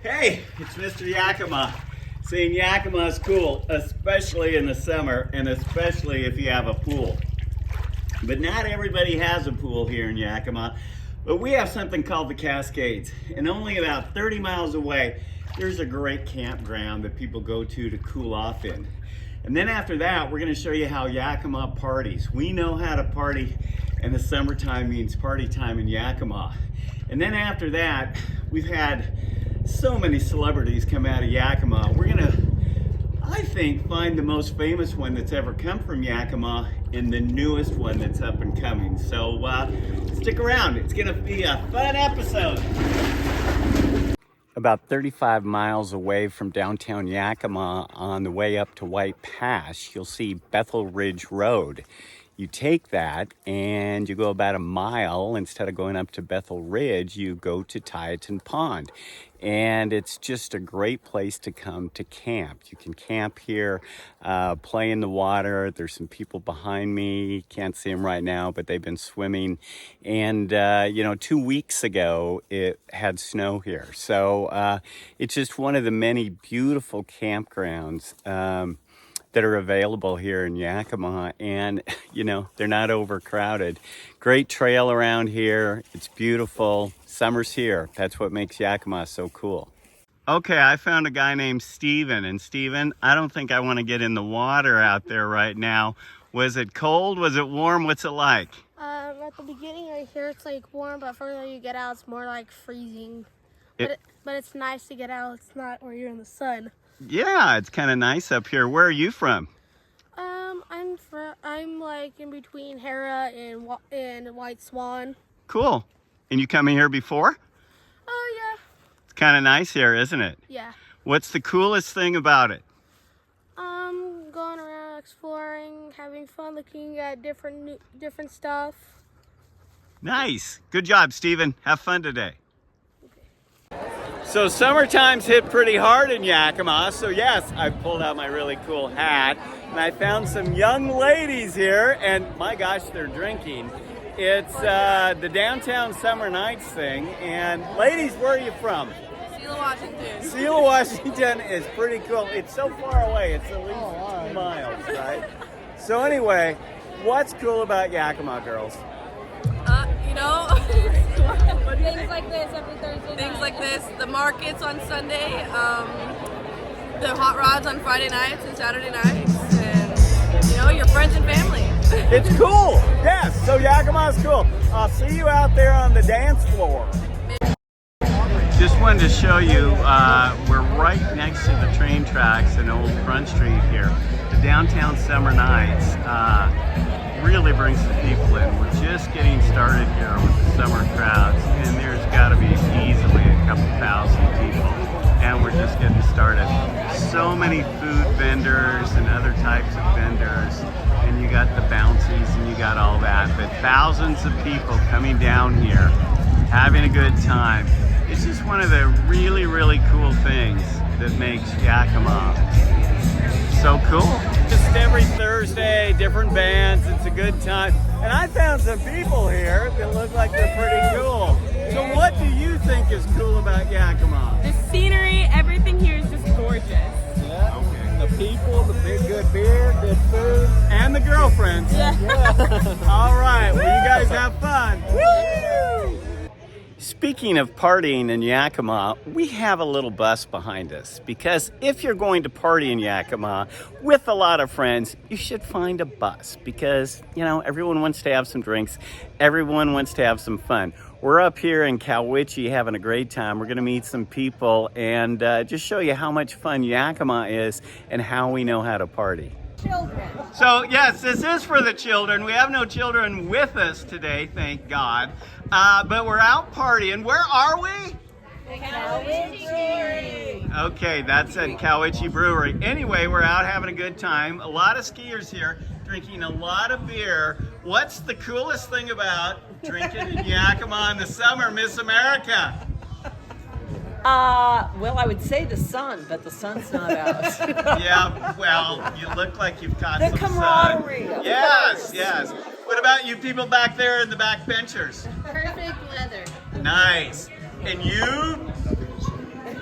Hey, it's Mr. Yakima. Saying Yakima is cool, especially in the summer and especially if you have a pool. But not everybody has a pool here in Yakima. But we have something called the Cascades. And only about 30 miles away, there's a great campground that people go to cool off in. And then after that, we're gonna show you how Yakima parties. We know how to party, and the summertime means party time in Yakima. And then after that, we've had so many celebrities come out of Yakima. We're gonna, I think, find the most famous one that's ever come from Yakima and the newest one that's up and coming. So stick around, it's gonna be a fun episode. About 35 miles away from downtown Yakima on the way up to White Pass, you'll see Bethel Ridge Road. You take that and you go about a mile. Instead of going up to Bethel Ridge, you go to Tieton Pond. And it's just a great place to come to camp. You can camp here, play in the water. There's some people behind me. Can't see them right now, but they've been swimming. And, 2 weeks ago, it had snow here. So it's just one of the many beautiful campgrounds that are available here in Yakima, and they're not overcrowded. Great trail around here. It's beautiful. Summer's here. That's what makes Yakima so cool. Okay, I found a guy named Steven, and Steven, I don't think I want to get in the water out there right now. Was it cold? Was it warm? What's it like? At the beginning right here it's like warm, but further you get out it's more like freezing. But it's nice to get out. It's not where you're in the sun. Yeah, it's kind of nice up here. Where are you from? I'm like in between Hera and White Swan. Cool. And you come in here before? Oh yeah. It's kind of nice here, isn't it? Yeah. What's the coolest thing about it? Going around exploring, having fun, looking at different stuff. Nice. Good job, Steven. Have fun today. So summertime's hit pretty hard in Yakima, so yes, I pulled out my really cool hat, and I found some young ladies here, and my gosh, they're drinking. It's the Downtown Summer Nights thing, and ladies, where are you from? Selah, Washington. Selah, Washington is pretty cool. It's so far away, it's at least 2 miles, right? So anyway, what's cool about Yakima, girls? Things like this every Thursday. Things like this. The markets on Sunday. The hot rods on Friday nights and Saturday nights. And, your friends and family. It's cool. Yes, so Yakima's cool. I'll see you out there on the dance floor. Just wanted to show you, we're right next to the train tracks in Old Front Street here. The Downtown Summer Nights really brings the people in. We're just getting started here with the summer crowds, and there's got to be easily a couple thousand people, and we're just getting started. So many food vendors and other types of vendors, and you got the bouncies and you got all that, but thousands of people coming down here having a good time. It's just one of the really, really cool things that makes Yakima so cool. Just every Thursday, different bands, it's a good time. And I found some people here that look like they're pretty cool. So what do you think is cool about Yakima? The scenery, everything here is just gorgeous. Yeah, okay. The people, the big good beer, good food, and the girlfriends. Yeah. All right, well you guys have fun. Woo! Speaking of partying in Yakima, we have a little bus behind us, because if you're going to party in Yakima with a lot of friends, you should find a bus, because, everyone wants to have some drinks. Everyone wants to have some fun. We're up here in Cowiche having a great time. We're going to meet some people and just show you how much fun Yakima is and how we know how to party. Children. So yes, this is for the children. We have no children with us today, thank God. But we're out partying. Where are we? Cowiche Brewery. Okay, that's at Cowiche Brewery. Anyway, we're out having a good time. A lot of skiers here, drinking a lot of beer. What's the coolest thing about drinking in Yakima in the summer, Miss America? Well, I would say the sun, but the sun's not out. Yeah, well, you look like you've caught The some camaraderie. sun. Yes, yes. What about you people back there in the back benchers? Perfect weather. Nice. And you?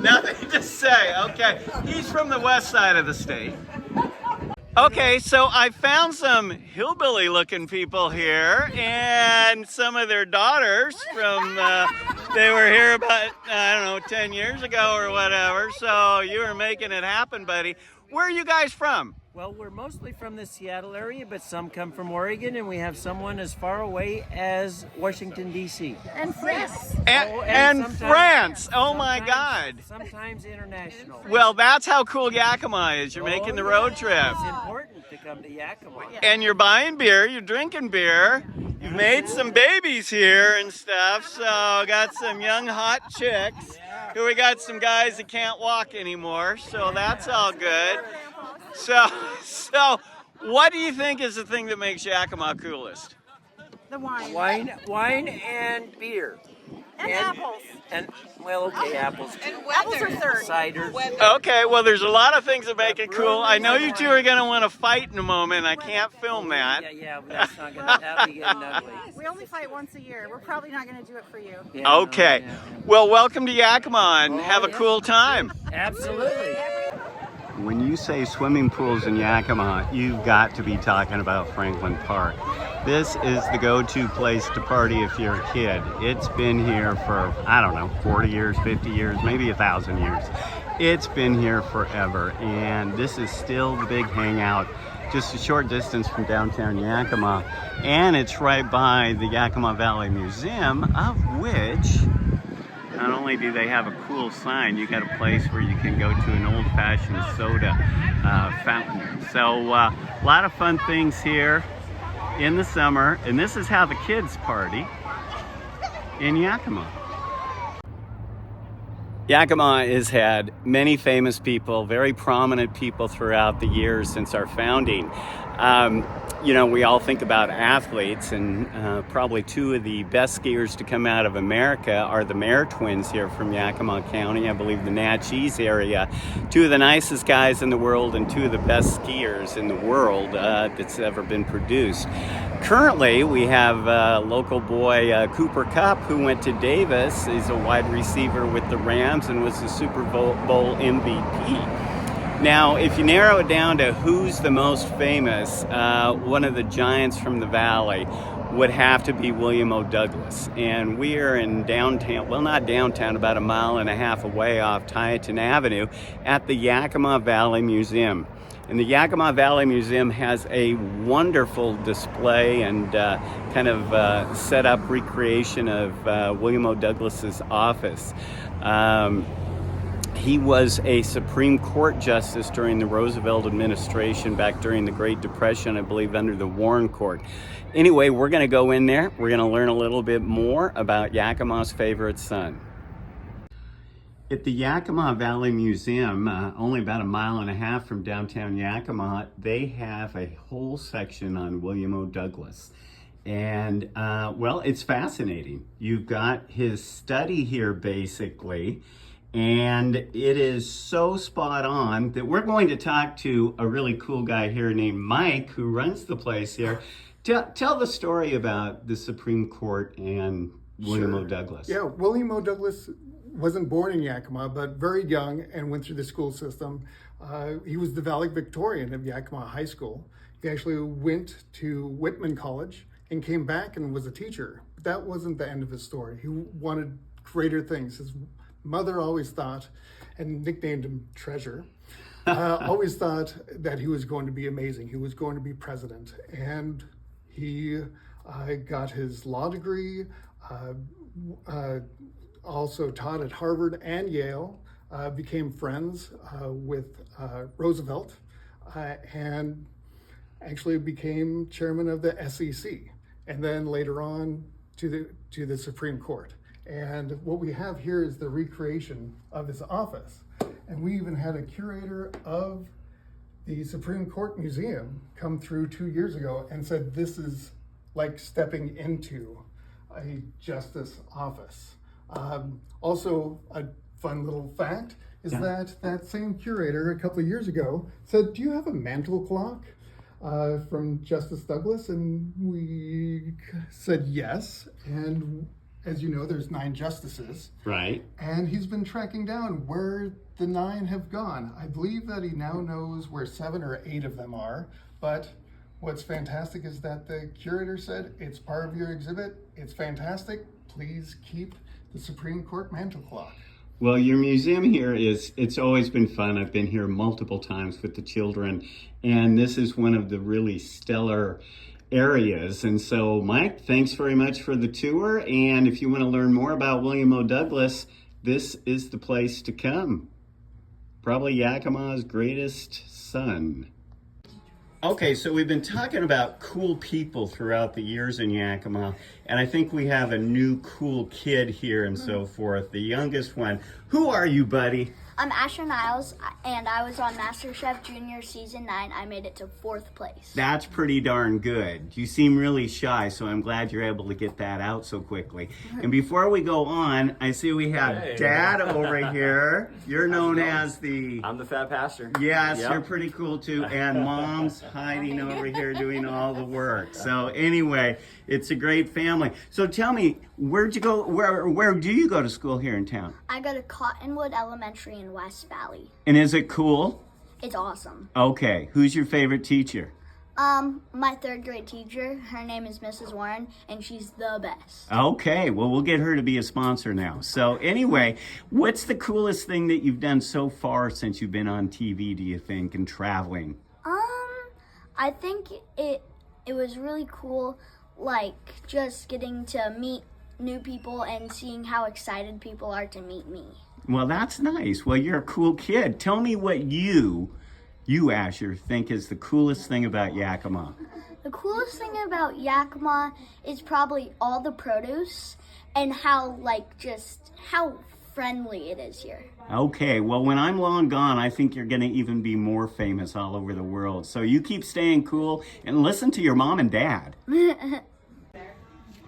Nothing to say. Okay. He's from the west side of the state. Okay, so I found some hillbilly looking people here and some of their daughters from, they were here about, I don't know, 10 years ago or whatever. So you were making it happen, buddy. Where are you guys from? Well, we're mostly from the Seattle area, but some come from Oregon, and we have someone as far away as Washington, D.C. And France. And France. Oh my God. Sometimes international. Well, that's how cool Yakima is. You're making the road trip. It's important to come to Yakima. And you're buying beer, you're drinking beer. You've made some babies here and stuff. So got some young hot chicks. Here we got some guys that can't walk anymore. So that's all good. So what do you think is the thing that makes Yakima coolest? The wine. Wine and beer. And apples. And, well, okay, apples. Apples are third. Cider. Okay, well, there's a lot of things that make it cool. I know you two are going to want to fight in a moment. I can't film that. Yeah, but that's not going to that'll be getting ugly. We only fight once a year. We're probably not going to do it for you. Yeah, Okay. no. Well, welcome to Yakima and have a cool time. Absolutely. When you say swimming pools in Yakima, you've got to be talking about Franklin Park. This is the go-to place to party if you're a kid. It's been here for, I don't know, 40 years, 50 years, maybe 1,000 years. It's been here forever, and this is still the big hangout, just a short distance from downtown Yakima, and it's right by the Yakima Valley Museum, of which not only do they have a cool sign, you got a place where you can go to an old-fashioned soda fountain. So a lot of fun things here in the summer, and this is how the kids party in Yakima. Yakima has had many famous people, very prominent people throughout the years since our founding. You know, we all think about athletes, and probably two of the best skiers to come out of America are the Mayer twins here from Yakima County, I believe the Natchez area. Two of the nicest guys in the world and two of the best skiers in the world that's ever been produced. Currently, we have local boy Cooper Kupp, who went to Davis. He's a wide receiver with the Rams and was the Super Bowl MVP. Now, if you narrow it down to who's the most famous, one of the giants from the valley would have to be William O. Douglas. And we are in downtown, well, not downtown, about a mile and a half away off Tieton Avenue at the Yakima Valley Museum. And the Yakima Valley Museum has a wonderful display and kind of set up recreation of William O. Douglas's office. He was a Supreme Court justice during the Roosevelt administration back during the Great Depression, I believe, under the Warren Court. Anyway, we're going to go in there. We're going to learn a little bit more about Yakima's favorite son. At the Yakima Valley Museum, only about a mile and a half from downtown Yakima, they have a whole section on William O. Douglas. And, well, it's fascinating. You've got his study here, basically. And it is so spot on that we're going to talk to a really cool guy here named Mike, who runs the place here. Tell the story about the Supreme Court and William O. Douglas. Yeah, William O. Douglas wasn't born in Yakima, but very young and went through the school system. He was the valedictorian of Yakima High School. He actually went to Whitman College and came back and was a teacher. But that wasn't the end of his story. He wanted greater things. His mother always thought, and nicknamed him Treasure, always thought that he was going to be amazing. He was going to be president. And he got his law degree, also taught at Harvard and Yale, became friends with Roosevelt, and actually became chairman of the SEC, and then later on to the Supreme Court. And what we have here is the recreation of his office. And we even had a curator of the Supreme Court Museum come through 2 years ago and said, this is like stepping into a justice office. Also, a fun little fact is that same curator a couple of years ago said, do you have a mantle clock from Justice Douglas? And we said yes. And as you know, there's 9 justices. Right. And he's been tracking down where the 9 have gone. I believe that he now knows where 7 or 8 of them are. But what's fantastic is that the curator said, it's part of your exhibit. It's fantastic. Please keep the Supreme Court mantle clock. Well, your museum here it's always been fun. I've been here multiple times with the children, and this is one of the really stellar areas. And so, Mike, thanks very much for the tour. And if you want to learn more about William O. Douglas, this is the place to come. Probably Yakima's greatest son. Okay, so we've been talking about cool people throughout the years in Yakima, and I think we have a new cool kid here and so forth, the youngest one. Who are you, buddy? I'm Asher Niles, and I was on MasterChef Junior Season 9. I made it to 4th place. That's pretty darn good. You seem really shy, so I'm glad you're able to get that out so quickly. And before we go on, I see we have Dad over here. You're known as the... I'm the fat pastor. Yes, Yep. you're pretty cool too. And Mom's hiding over here doing all the work. So anyway, it's a great family. So tell me, where'd you go? Where do you go to school here in town? I go to Cottonwood Elementary in West Valley. And is it cool? It's awesome. Okay, who's your favorite teacher? My 3rd grade teacher, her name is Mrs. Warren, and she's the best. Okay, well, we'll get her to be a sponsor now. So anyway, what's the coolest thing that you've done so far since you've been on TV, do you think, and traveling? I think it was really cool, like, just getting to meet new people and seeing how excited people are to meet me. Well, that's nice. Well, you're a cool kid. Tell me what you, Asher, think is the coolest thing about Yakima. The coolest thing about Yakima is probably all the produce and how, like, just how friendly it is here. Okay, well, when I'm long gone, I think you're going to even be more famous all over the world. So you keep staying cool and listen to your mom and dad.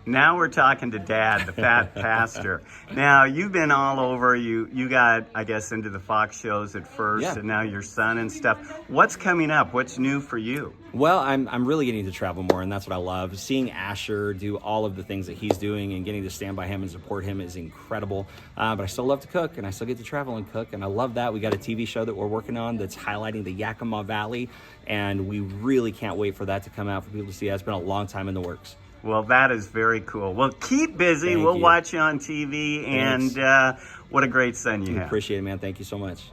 Now we're talking to Dad, the fat pastor. Now, you've been all over. You got, I guess, into the Fox shows at first, Yeah. and now your son and stuff. What's coming up? What's new for you? Well, I'm really getting to travel more, and that's what I love. Seeing Asher do all of the things that he's doing and getting to stand by him and support him is incredible. But I still love to cook, and I still get to travel and cook, and I love that. We got a TV show that we're working on that's highlighting the Yakima Valley, and we really can't wait for that to come out for people to see. It's been a long time in the works. Well, that is very cool. Well, keep busy. Thank We'll you. watch you on TV, Thanks. and what a great son you have. Appreciate it, man. Thank you so much.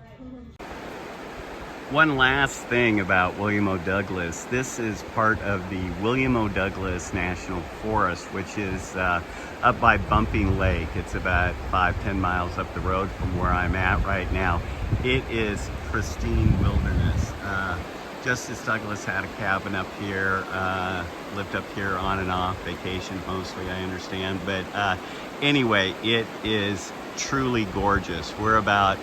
One last thing about William O. Douglas. This is part of the William O. Douglas National Forest, which is up by Bumping Lake. It's about 5-10 miles up the road from where I'm at right now. It is pristine wilderness. Justice Douglas had a cabin up here, lived up here on and off, vacation mostly, I understand. But anyway, it is truly gorgeous. We're about,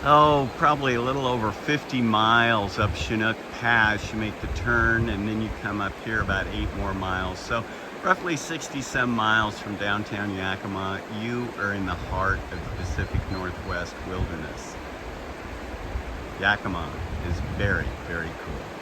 probably a little over 50 miles up Chinook Pass. You make the turn and then you come up here about 8 more miles. So roughly 60-some miles from downtown Yakima, you are in the heart of the Pacific Northwest wilderness. Yakima is very, very cool.